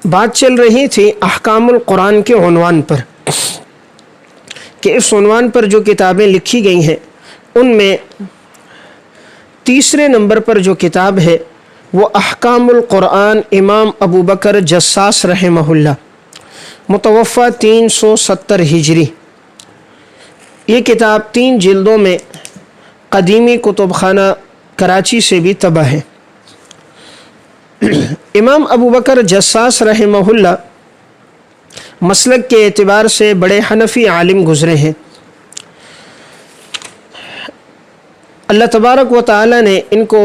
بات چل رہی تھی احکام القرآن کے عنوان پر کہ اس عنوان پر جو کتابیں لکھی گئی ہیں ان میں تیسرے نمبر پر جو کتاب ہے وہ احکام القرآن امام ابو بکر جساس رحمہ اللہ متوفہ 370 ہجری۔ یہ کتاب 3 جلدوں میں قدیمی کتب خانہ کراچی سے بھی طبع ہے۔ امام ابو بکر جساس رحمہ اللہ مسلک کے اعتبار سے بڑے حنفی عالم گزرے ہیں۔ اللہ تبارک و تعالی نے ان کو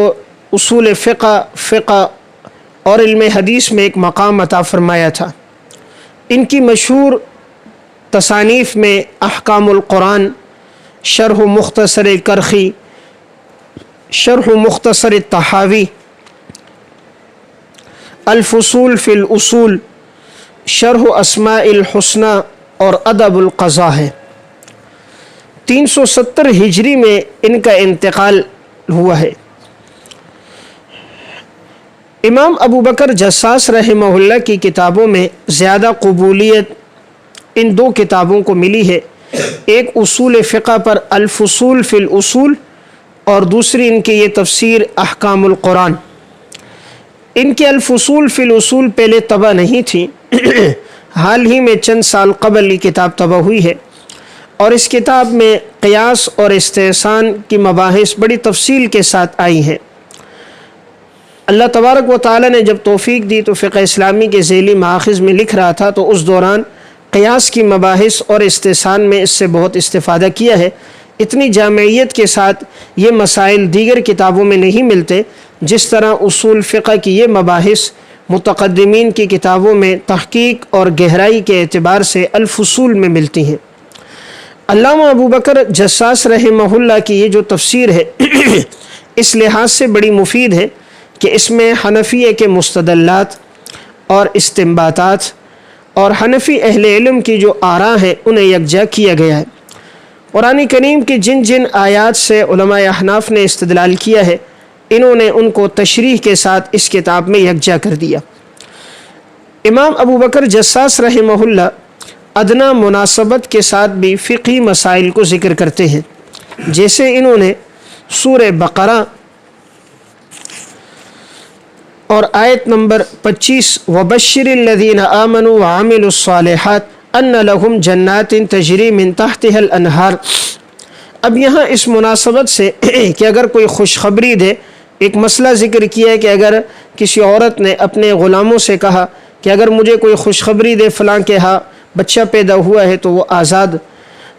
اصول فقہ اور علم حدیث میں ایک مقام عطا فرمایا تھا۔ ان کی مشہور تصانیف میں احکام القرآن، شرح مختصر کرخی، شرح مختصر الطحاوی، الفصول فی الاصول، شرح اسماء الحسنى اور ادب القضاء ہے۔ 370 ہجری میں ان کا انتقال ہوا ہے۔ امام ابو بکر جساس رحمہ اللہ کی کتابوں میں زیادہ قبولیت ان 2 کتابوں کو ملی ہے، ایک اصول فقہ پر الفصول فی الاصول اور دوسری ان کی یہ تفسیر احکام القرآن۔ ان کے الفصول فی الاصول پہلے طبع نہیں تھی، حال ہی میں چند سال قبل یہ کتاب طبع ہوئی ہے، اور اس کتاب میں قیاس اور استحسان کی مباحث بڑی تفصیل کے ساتھ آئی ہیں۔ اللہ تبارک و تعالی نے جب توفیق دی تو فقہ اسلامی کے ذیلی مآخذ میں لکھ رہا تھا، تو اس دوران قیاس کی مباحث اور استحسان میں اس سے بہت استفادہ کیا ہے۔ اتنی جامعیت کے ساتھ یہ مسائل دیگر کتابوں میں نہیں ملتے، جس طرح اصول فقہ کی یہ مباحث متقدمین کی کتابوں میں تحقیق اور گہرائی کے اعتبار سے الفصول میں ملتی ہیں۔ علامہ ابو بکر جساس رحمہ اللہ کی یہ جو تفسیر ہے اس لحاظ سے بڑی مفید ہے کہ اس میں حنفیہ کے مستدلات اور استنباطات اور حنفی اہل علم کی جو آراء ہیں انہیں یکجا کیا گیا ہے۔ قرآن کریم کی جن جن آیات سے علماء احناف نے استدلال کیا ہے، انہوں نے ان کو تشریح کے ساتھ اس کتاب میں یکجا کر دیا۔ امام ابو بکر جساس رحمہ اللہ ادنا مناسبت کے ساتھ بھی فقہی مسائل کو ذکر کرتے ہیں، جیسے انہوں نے سورہ بقرہ اور آیت نمبر 25 وَبَشِّرِ الَّذِينَ آمَنُوا وَعَمِلُوا الصَّالِحَاتِ أَنَّ لَهُمْ جَنَّاتٍ تَجْرِي مِن تَحْتِهَا الْأَنْهَارُ۔ اب یہاں اس مناسبت سے کہ اگر کوئی خوشخبری دے، ایک مسئلہ ذکر کیا ہے کہ اگر کسی عورت نے اپنے غلاموں سے کہا کہ اگر مجھے کوئی خوشخبری دے فلاں کے ہاں بچہ پیدا ہوا ہے تو وہ آزاد،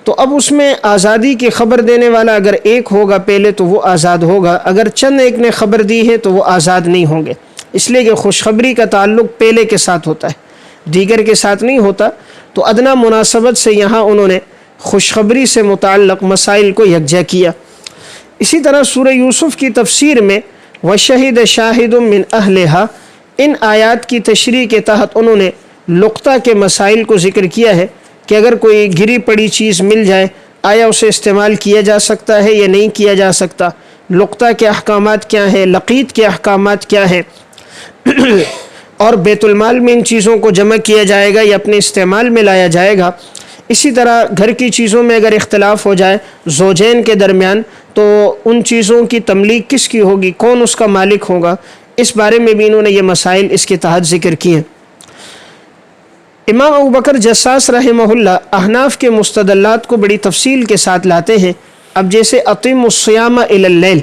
تو اب اس میں آزادی کی خبر دینے والا اگر ایک ہوگا پہلے تو وہ آزاد ہوگا، اگر چند ایک نے خبر دی ہے تو وہ آزاد نہیں ہوں گے، اس لیے کہ خوشخبری کا تعلق پہلے کے ساتھ ہوتا ہے، دیگر کے ساتھ نہیں ہوتا۔ تو ادنا مناسبت سے یہاں انہوں نے خوشخبری سے متعلق مسائل کو یکجا کیا۔ اسی طرح سورہ یوسف کی تفسیر میں وَشَهِدَ شَاهِدٌ مِّنْ أَهْلِهَا، ان آیات کی تشریح کے تحت انہوں نے لقطہ کے مسائل کو ذکر کیا ہے کہ اگر کوئی گری پڑی چیز مل جائے آیا اسے استعمال کیا جا سکتا ہے یا نہیں کیا جا سکتا، لقطہ کے احکامات کیا ہیں، لقیط کے احکامات کیا ہیں، اور بیت المال میں ان چیزوں کو جمع کیا جائے گا یا اپنے استعمال میں لایا جائے گا۔ اسی طرح گھر کی چیزوں میں اگر اختلاف ہو جائے زوجین کے درمیان تو ان چیزوں کی تملیک کس کی ہوگی، کون اس کا مالک ہوگا، اس بارے میں بھی انہوں نے یہ مسائل اس کے تحت ذکر کیے۔ امام ابو بکر جساس رحمہ اللہ احناف کے مستدلات کو بڑی تفصیل کے ساتھ لاتے ہیں۔ اب جیسے اطم الصیام الی اللیل،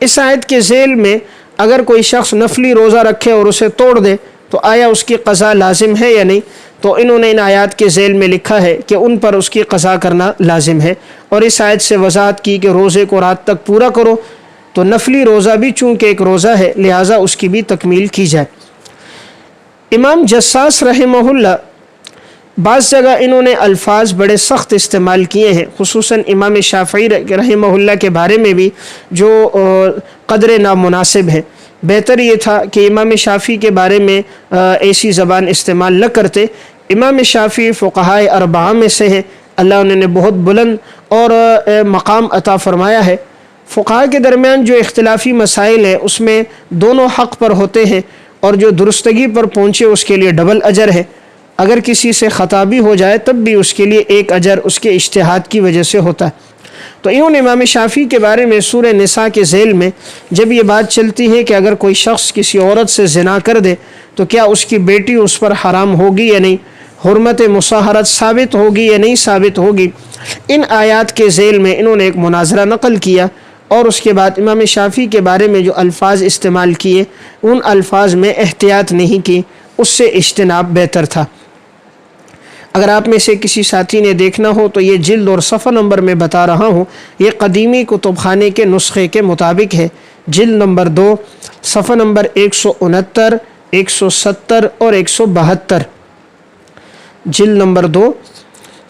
اس آیت کے ذیل میں اگر کوئی شخص نفلی روزہ رکھے اور اسے توڑ دے تو آیا اس کی قضا لازم ہے یا نہیں، تو انہوں نے ان آیات کے ذیل میں لکھا ہے کہ ان پر اس کی قضا کرنا لازم ہے، اور اس آیت سے وضاحت کی کہ روزے کو رات تک پورا کرو، تو نفلی روزہ بھی چونکہ ایک روزہ ہے لہٰذا اس کی بھی تکمیل کی جائے۔ امام جساس رحمہ اللہ بعض جگہ انہوں نے الفاظ بڑے سخت استعمال کیے ہیں، خصوصاً امام شافعی رحمہ اللہ کے بارے میں بھی جو قدر نامناسب ہے۔ بہتر یہ تھا کہ امام شافعی کے بارے میں ایسی زبان استعمال نہ کرتے۔ امام شافعی فقہائے اربعہ میں سے ہیں، اللہ انہوں نے بہت بلند اور مقام عطا فرمایا ہے۔ فقہاء کے درمیان جو اختلافی مسائل ہیں اس میں دونوں حق پر ہوتے ہیں، اور جو درستگی پر پہنچے اس کے لیے ڈبل اجر ہے، اگر کسی سے خطا بھی ہو جائے تب بھی اس کے لیے ایک اجر اس کے اجتہاد کی وجہ سے ہوتا ہے۔ تو انہوں نے امام شافعی کے بارے میں سورہ نساء کے ذیل میں جب یہ بات چلتی ہے کہ اگر کوئی شخص کسی عورت سے زنا کر دے تو کیا اس کی بیٹی اس پر حرام ہوگی یا نہیں، حرمت مصاہرت ثابت ہوگی یا نہیں ثابت ہوگی، ان آیات کے ذیل میں انہوں نے ایک مناظرہ نقل کیا، اور اس کے بعد امام شافعی کے بارے میں جو الفاظ استعمال کیے ان الفاظ میں احتیاط نہیں کی، اس سے اجتناب بہتر تھا۔ اگر آپ میں سے کسی ساتھی نے دیکھنا ہو تو یہ جلد اور صفحہ نمبر میں بتا رہا ہوں، یہ قدیمی کتب خانے کے نسخے کے مطابق ہے، جلد نمبر 2 صفحہ نمبر 169 170 اور 172، جلد نمبر 2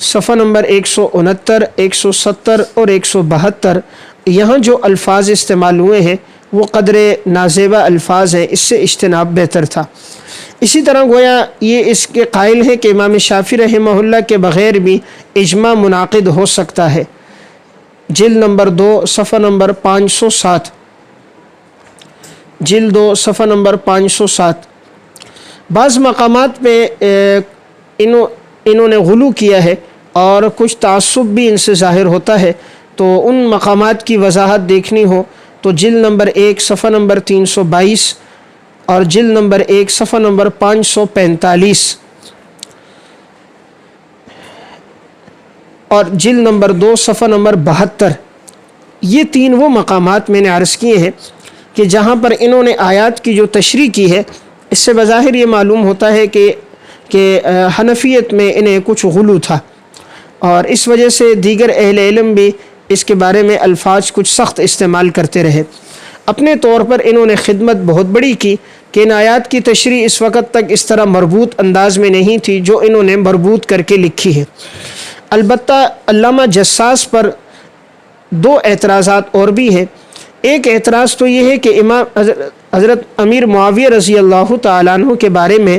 صفحہ نمبر 169 170 اور 172۔ یہاں جو الفاظ استعمال ہوئے ہیں وہ قدر نازیبہ الفاظ ہیں، اس سے اجتناب بہتر تھا۔ اسی طرح گویا یہ اس کے قائل ہے کہ امام شافعی رحمہ اللہ کے بغیر بھی اجماع منعقد ہو سکتا ہے، جلد نمبر 2 صفحہ نمبر 507، جلد 2 صفحہ نمبر 507۔ بعض مقامات پہ انہوں نے غلو کیا ہے اور کچھ تعصب بھی ان سے ظاہر ہوتا ہے، تو ان مقامات کی وضاحت دیکھنی ہو تو جلد نمبر 1 صفحہ نمبر 322 اور جلد نمبر 1 صفحہ نمبر 545 اور جلد نمبر 2 صفحہ نمبر 72۔ یہ تین وہ مقامات میں نے عرض کیے ہیں کہ جہاں پر انہوں نے آیات کی جو تشریح کی ہے، اس سے بظاہر یہ معلوم ہوتا ہے کہ حنفیت میں انہیں کچھ غلو تھا، اور اس وجہ سے دیگر اہل علم بھی اس کے بارے میں الفاظ کچھ سخت استعمال کرتے رہے۔ اپنے طور پر انہوں نے خدمت بہت بڑی کی کہ ان آیات کی تشریح اس وقت تک اس طرح مربوط انداز میں نہیں تھی جو انہوں نے مربوط کر کے لکھی ہے۔ البتہ علامہ جساس پر 2 اعتراضات اور بھی ہیں۔ ایک اعتراض تو یہ ہے کہ امام حضرت امیر معاویہ رضی اللہ تعالیٰ عنہ کے بارے میں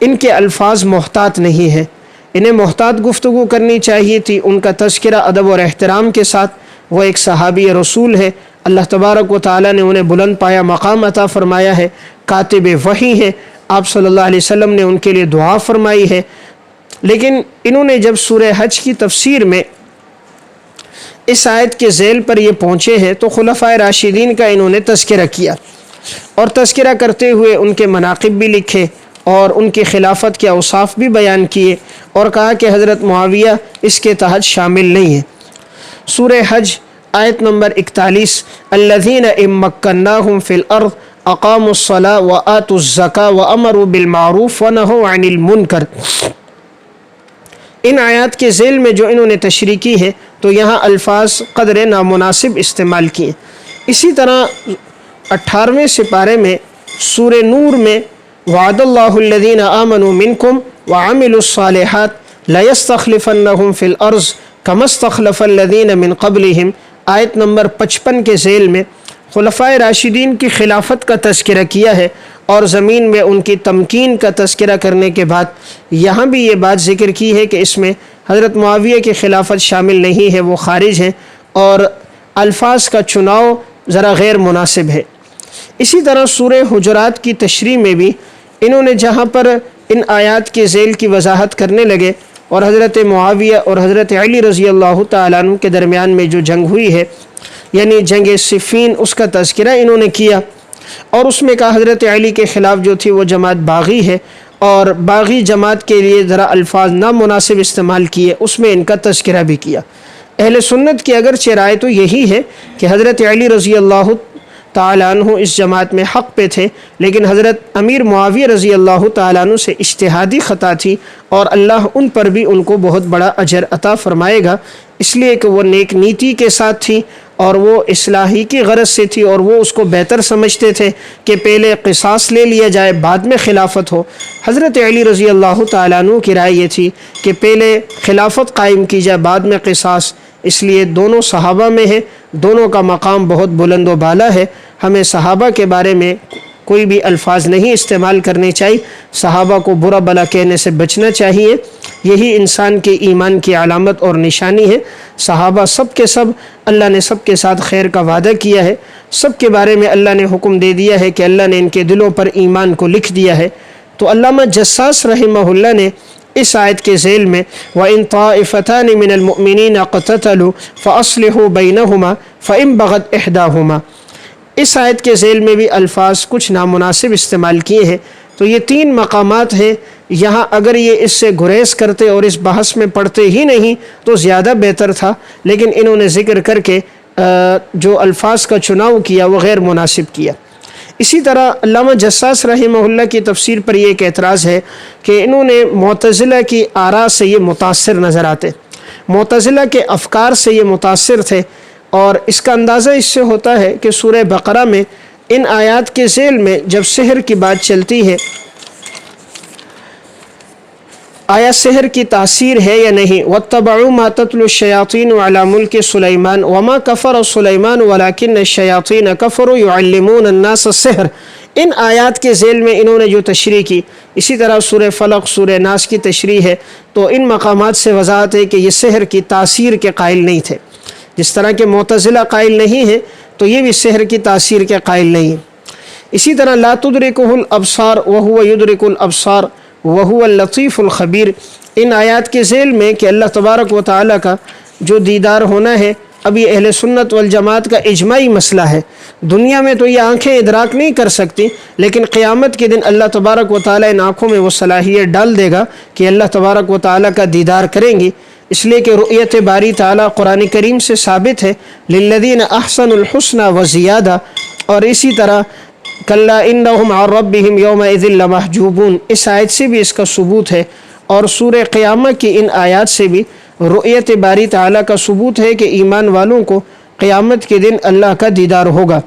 ان کے الفاظ محتاط نہیں ہیں، انہیں محتاط گفتگو کرنی چاہیے تھی۔ ان کا تذکرہ ادب اور احترام کے ساتھ، وہ ایک صحابی رسول ہے، اللہ تبارک و تعالیٰ نے انہیں بلند پایا مقام عطا فرمایا ہے، کاتب وحی ہے، آپ صلی اللہ علیہ وسلم نے ان کے لیے دعا فرمائی ہے۔ لیکن انہوں نے جب سورہ حج کی تفسیر میں اس آیت کے ذیل پر یہ پہنچے ہیں تو خلفائے راشدین کا انہوں نے تذکرہ کیا، اور تذکرہ کرتے ہوئے ان کے مناقب بھی لکھے اور ان کی خلافت کے اوصاف بھی بیان کیے، اور کہا کہ حضرت معاویہ اس کے تحت شامل نہیں ہیں۔ سورہ حج آیت نمبر 41، الذین ان مکناہم فی الارض اقاموا الصلاۃ وآتوا الزکاۃ وامروا بالمعروف ونہوا عن المنکر۔ ان آیات کے ذیل میں جو انہوں نے تشریح کی ہے تو یہاں الفاظ قدر نامناسب استعمال کیے۔ اسی طرح 18ویں سپارے میں سورہ نور میں وعد اللہ الذین آمنوا منکم وعملوا الصالحات لیستخلفنہم فی الارض کما استخلف الذین من قبلہم، آیت نمبر 55 کے ذیل میں خلفائے راشدین کی خلافت کا تذکرہ کیا ہے، اور زمین میں ان کی تمکین کا تذکرہ کرنے کے بعد یہاں بھی یہ بات ذکر کی ہے کہ اس میں حضرت معاویہ کی خلافت شامل نہیں ہے، وہ خارج ہیں، اور الفاظ کا چناؤ ذرا غیر مناسب ہے۔ اسی طرح سورہ حجرات کی تشریح میں بھی انہوں نے جہاں پر ان آیات کے ذیل کی وضاحت کرنے لگے اور حضرت معاویہ اور حضرت علی رضی اللہ تعالیٰ عنہ کے درمیان میں جو جنگ ہوئی ہے، یعنی جنگ صفین، اس کا تذکرہ انہوں نے کیا، اور اس میں کہا حضرت علی کے خلاف جو تھی وہ جماعت باغی ہے، اور باغی جماعت کے لیے ذرا الفاظ نامناسب استعمال کیے، اس میں ان کا تذکرہ بھی کیا۔ اہل سنت کی اگرچہ رائے تو یہی ہے کہ حضرت علی رضی اللہ تعالیٰ عنہ اس جماعت میں حق پہ تھے، لیکن حضرت امیر معاویہ رضی اللہ تعالیٰ عنہ سے اجتہادی خطا تھی، اور اللہ ان پر بھی ان کو بہت بڑا اجر عطا فرمائے گا، اس لیے کہ وہ نیک نیتی کے ساتھ تھی اور وہ اصلاحی کی غرض سے تھی، اور وہ اس کو بہتر سمجھتے تھے کہ پہلے قصاص لے لیا جائے بعد میں خلافت ہو۔ حضرت علی رضی اللہ تعالیٰ عنہ کی رائے یہ تھی کہ پہلے خلافت قائم کی جائے بعد میں قصاص، اس لیے دونوں صحابہ میں ہے، دونوں کا مقام بہت بلند و بالا ہے، ہمیں صحابہ کے بارے میں کوئی بھی الفاظ نہیں استعمال کرنے چاہیے، صحابہ کو برا بلا کہنے سے بچنا چاہیے، یہی انسان کے ایمان کی علامت اور نشانی ہے۔ صحابہ سب کے سب اللہ نے سب کے ساتھ خیر کا وعدہ کیا ہے، سب کے بارے میں اللہ نے حکم دے دیا ہے کہ اللہ نے ان کے دلوں پر ایمان کو لکھ دیا ہے۔ تو علامہ جساس رحمہ اللہ نے اس آیت کے ذیل میں وَإِن طَائِفَتَانِ مِنَ الْمُؤْمِنِينَ اقْتَتَلُوا فَأَصْلِحُوا بَيْنَهُمَا فَإِن بَغَتْ إِحْدَاهُمَا، اس آیت کے ذیل میں بھی الفاظ کچھ نامناسب استعمال کیے ہیں۔ تو یہ 3 مقامات ہیں، یہاں اگر یہ اس سے گریز کرتے اور اس بحث میں پڑھتے ہی نہیں تو زیادہ بہتر تھا، لیکن انہوں نے ذکر کر کے جو الفاظ کا چناؤ کیا وہ غیر مناسب کیا۔ اسی طرح علامہ جساس رحمہ اللہ کی تفسیر پر یہ ایک اعتراض ہے کہ انہوں نے معتزلہ کی آراء سے یہ متاثر نظر آتے، معتزلہ کے افکار سے یہ متاثر تھے، اور اس کا اندازہ اس سے ہوتا ہے کہ سورہ بقرہ میں ان آیات کے ذیل میں جب سحر کی بات چلتی ہے، آیا سحر کی تاثیر ہے یا نہیں؟ وَاتَّبَعُوا مَا تَتْلُو الشَّيَاطِينُ عَلَى مُلْكِ سُلَيْمَانَ وَمَا كَفَرَ سُلَيْمَانُ وَلَكِنَّ الشَّيَاطِينَ كَفَرُوا يُعَلِّمُونَ النَّاسَ السِّحْرَ، ان آیات کے ذیل میں انہوں نے جو تشریح کی، اسی طرح سورہ فلق، سورہ ناس کی تشریح ہے، تو ان مقامات سے وضاحت ہے کہ یہ سحر کی تاثیر کے قائل نہیں تھے۔ جس طرح کہ معتزلہ قائل نہیں ہے تو یہ بھی سحر کی تاثیر کے قائل نہیں ہے۔ اسی طرح لا تدرکہ الابصار وہو یدرک الابصار وہو اللطیف الخبیر، ان آیات کے ذیل میں کہ اللہ تبارک و تعالیٰ کا جو دیدار ہونا ہے، اب یہ اہل سنت والجماعت کا اجماعی مسئلہ ہے۔ دنیا میں تو یہ آنکھیں ادراک نہیں کر سکتی، لیکن قیامت کے دن اللہ تبارک و تعالیٰ ان آنکھوں میں وہ صلاحیت ڈال دے گا کہ اللہ تبارک و تعالیٰ کا دیدار کریں گی، اس لیے کہ رؤیت باری تعالیٰ قرآن کریم سے ثابت ہے، للذین احسنوا الحسنى وزیادہ، اور اسی طرح کلا انہم عن ربہم یومئذ لمحجوبون، اس آیت سے بھی اس کا ثبوت ہے، اور سورہ قیامہ کی ان آیات سے بھی رؤیت باری تعالیٰ کا ثبوت ہے کہ ایمان والوں کو قیامت کے دن اللہ کا دیدار ہوگا۔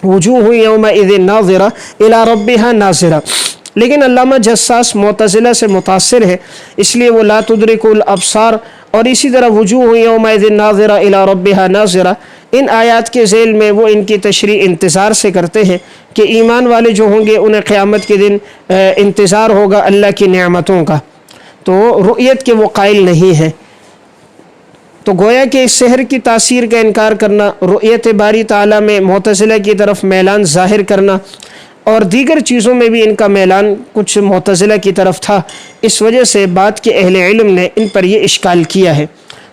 وجوہ یومئذ ناظرہ الی ربہا ناظرہ، لیکن علامہ جساس معتزلہ سے متاثر ہے، اس لیے وہ لا تدرک الابصار اور اسی طرح وجوہ یومئذ ناظرہ الی ربہا ناظرہ، ان آیات کے ذیل میں وہ ان کی تشریح انتظار سے کرتے ہیں کہ ایمان والے جو ہوں گے انہیں قیامت کے دن انتظار ہوگا اللہ کی نعمتوں کا، تو رؤیت کے وہ قائل نہیں ہیں۔ تو گویا کہ اس سحر کی تاثیر کا انکار کرنا، رؤیت باری تعالیٰ میں معتزلہ کی طرف میلان ظاہر کرنا، اور دیگر چیزوں میں بھی ان کا میلان کچھ معتزلہ کی طرف تھا، اس وجہ سے بعد کے اہل علم نے ان پر یہ اشکال کیا ہے۔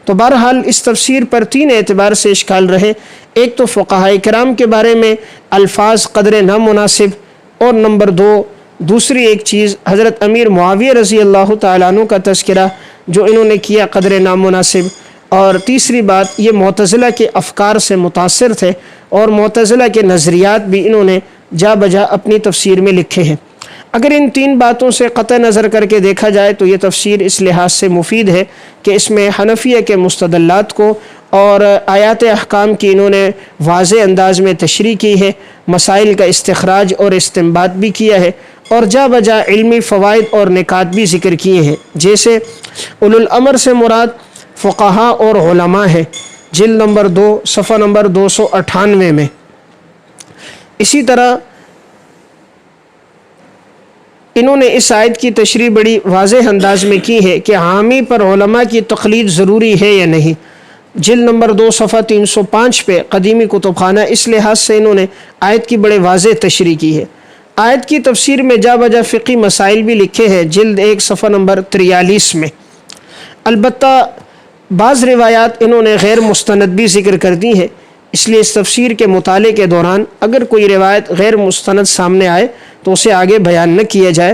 تو بہرحال اس تفسیر پر 3 اعتبار سے اشکال رہے، ایک تو فقہاء کرام کے بارے میں الفاظ قدر نامناسب، اور نمبر 2 دوسری ایک چیز حضرت امیر معاویہ رضی اللہ تعالیٰ عنہ کا تذکرہ جو انہوں نے کیا قدر نامناسب، اور تیسری بات یہ معتزلہ کے افکار سے متاثر تھے، اور معتزلہ کے نظریات بھی انہوں نے جا بجا اپنی تفسیر میں لکھے ہیں۔ اگر ان 3 باتوں سے قطع نظر کر کے دیکھا جائے تو یہ تفسیر اس لحاظ سے مفید ہے کہ اس میں حنفیہ کے مستدلات کو اور آیات احکام کی انہوں نے واضح انداز میں تشریح کی ہے، مسائل کا استخراج اور استنباط بھی کیا ہے، اور جا بجا علمی فوائد اور نکات بھی ذکر کیے ہیں، جیسے اولو الامر سے مراد فقہاء اور علماء ہے، جلد نمبر 2 صفحہ نمبر 298 میں۔ اسی طرح انہوں نے اس آیت کی تشریح بڑی واضح انداز میں کی ہے کہ حامی پر علماء کی تقلید ضروری ہے یا نہیں، جلد نمبر 2 صفحہ 305 پہ قدیمی کتب خانہ، اس لحاظ سے انہوں نے آیت کی بڑے واضح تشریح کی ہے۔ آیت کی تفسیر میں جا بجا فقی مسائل بھی لکھے ہیں، جلد 1 صفحہ نمبر 43 میں۔ البتہ بعض روایات انہوں نے غیر مستند بھی ذکر کر دی ہیں، اس لیے اس تفسیر کے مطالعے کے دوران اگر کوئی روایت غیر مستند سامنے آئے تو اسے آگے بیان نہ کیا جائے۔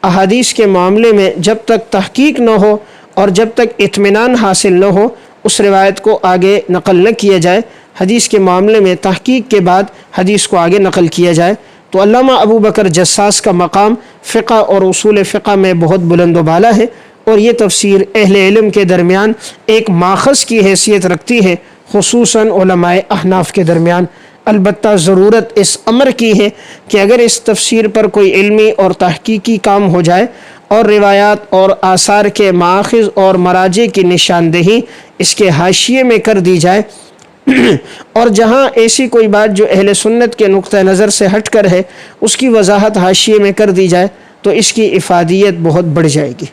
احادیث کے معاملے میں جب تک تحقیق نہ ہو اور جب تک اطمینان حاصل نہ ہو اس روایت کو آگے نقل نہ کیا جائے، حدیث کے معاملے میں تحقیق کے بعد حدیث کو آگے نقل کیا جائے۔ تو علامہ ابو بکر جساس کا مقام فقہ اور اصول فقہ میں بہت بلند و بالا ہے، اور یہ تفسیر اہل علم کے درمیان ایک ماخذ کی حیثیت رکھتی ہے، خصوصاً علماء احناف کے درمیان۔ البتہ ضرورت اس امر کی ہے کہ اگر اس تفسیر پر کوئی علمی اور تحقیقی کام ہو جائے اور روایات اور آثار کے ماخذ اور مراجع کی نشاندہی اس کے حاشیے میں کر دی جائے اور جہاں ایسی کوئی بات جو اہل سنت کے نقطہ نظر سے ہٹ کر ہے اس کی وضاحت حاشیے میں کر دی جائے تو اس کی افادیت بہت بڑھ جائے گی۔